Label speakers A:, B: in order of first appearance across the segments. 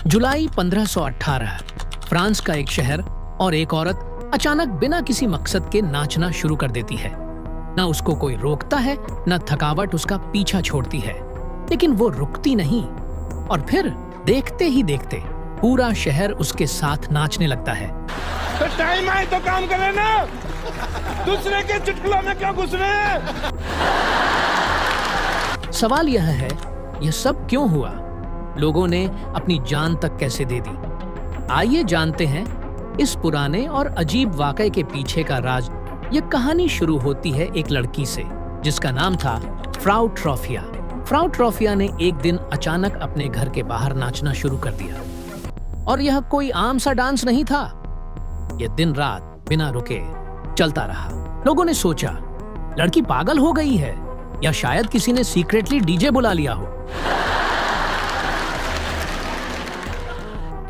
A: जुलाई 1518, France का एक शहर और एक औरत अचानक बिना किसी मकसद के नाचना शुरू कर देती है। ना उसको कोई रोकता है, ना थकावट उसका पीछा छोड़ती है, लेकिन वो रुकती नहीं। और फिर देखते ही देखते पूरा शहर उसके साथ नाचने लगता है।
B: तो टाइम आए तो काम करे ना, दूसरे के चुटकुलों में क्यों घुस रहे हैं?
A: सवाल यह है, यह सब क्यों हुआ? लोगों ने अपनी जान तक कैसे दे दी? आइए जानते हैं इस पुराने और अजीब वाकये के पीछे का राज। यह कहानी शुरू होती है एक लड़की से जिसका नाम था फ्राउ ट्रॉफिया। फ्राउ ट्रॉफिया ने एक दिन अचानक अपने घर के बाहर नाचना शुरू कर दिया। और यह कोई आम सा डांस नहीं था, यह दिन रात बिना रुके चलता रहा। लोगों ने सोचा लड़की पागल हो गई है या शायद किसी ने सीक्रेटली डीजे बुला लिया हो।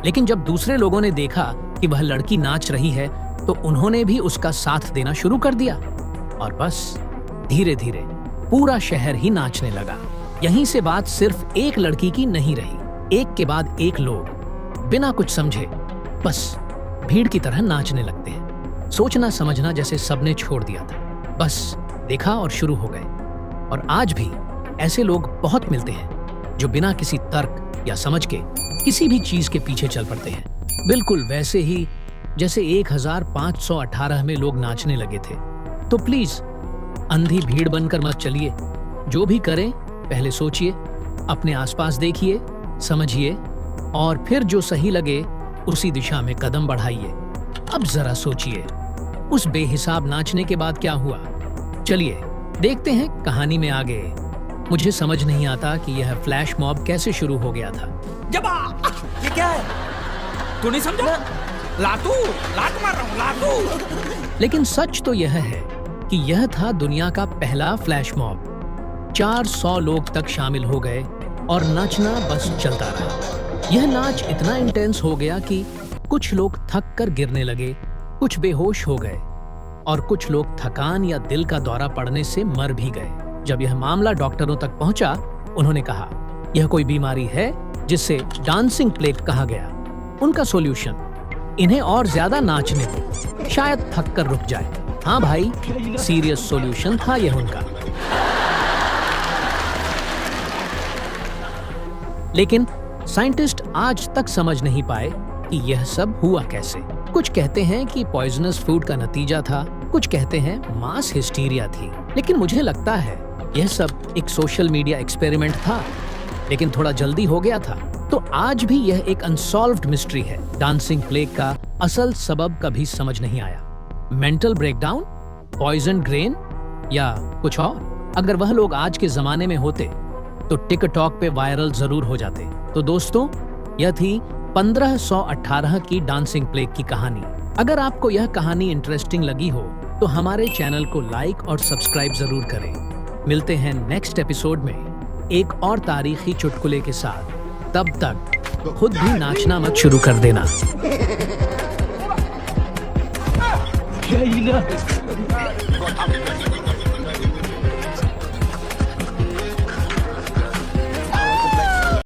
A: लेकिन जब दूसरे लोगों ने देखा कि वह लड़की नाच रही है तो उन्होंने भी उसका साथ देना शुरू कर दिया। और बस धीरे धीरे पूरा शहर ही नाचने लगा। यहीं से बात सिर्फ एक लड़की की नहीं रही। एक के बाद एक लोग बिना कुछ समझे बस भीड़ की तरह नाचने लगते हैं। सोचना समझना जैसे सबने छोड़ दिया था, बस देखा और शुरू हो गए। और आज भी ऐसे लोग बहुत मिलते हैं जो बिना किसी तर्क या समझ के किसी भी चीज के पीछे चल पड़ते हैं, बिल्कुल वैसे ही जैसे 1518 में लोग नाचने लगे थे। तो प्लीज अंधी भीड़ बनकर मत चलिए। जो भी करें पहले सोचिए, अपने आसपास देखिए, समझिए और फिर जो सही लगे उसी दिशा में कदम बढ़ाइए। अब जरा सोचिए, उस बेहिसाब नाचने के बाद क्या हुआ? चलिए देखते हैं कहानी में आगे। मुझे समझ नहीं आता कि यह फ्लैश मॉब कैसे शुरू हो गया था।
C: जबा, ये क्या है? तू नहीं समझा? लात मार रहा हूँ, लातू।
A: लेकिन सच तो यह है कि यह था दुनिया का पहला फ्लैश मॉब। 400 लोग तक शामिल हो गए और नाचना बस चलता रहा। यह नाच इतना इंटेंस हो गया कि कुछ लोग थक कर गिरने लगे, कुछ बेहोश हो गए और कुछ लोग थकान या दिल का दौरा पड़ने से मर भी गए। जब यह मामला डॉक्टरों तक पहुंचा, उन्होंने कहा यह कोई बीमारी है जिसे डांसिंग प्लेग कहा गया। उनका सॉल्यूशन, इन्हें और ज्यादा नाचने दो, शायद थक कर रुक जाए। हाँ भाई, सीरियस सॉल्यूशन था यह उनका। लेकिन साइंटिस्ट आज तक समझ नहीं पाए कि यह सब हुआ कैसे। कुछ कहते हैं कि पॉइजनस फूड का नतीजा था, कुछ कहते हैं मास हिस्टीरिया थी, लेकिन मुझे लगता है यह सब एक सोशल मीडिया एक्सपेरिमेंट था, लेकिन थोड़ा जल्दी हो गया था। तो आज भी यह एक अनसॉल्व्ड मिस्ट्री है। डांसिंग प्लेग का असल सबब कभी समझ नहीं आया। मेंटल ब्रेकडाउन, पॉइजन ग्रेन या कुछ और? अगर वह लोग आज के जमाने में होते तो टिकटॉक पे वायरल जरूर हो जाते। तो दोस्तों, यह थी 1518 की डांसिंग प्लेग की कहानी। अगर आपको यह कहानी इंटरेस्टिंग लगी हो तो हमारे चैनल को लाइक और सब्सक्राइब जरूर करें। मिलते हैं नेक्स्ट एपिसोड में एक और तारीखी चुटकुले के साथ। तब तक खुद भी नाचना मत शुरू कर देना।
B: क्या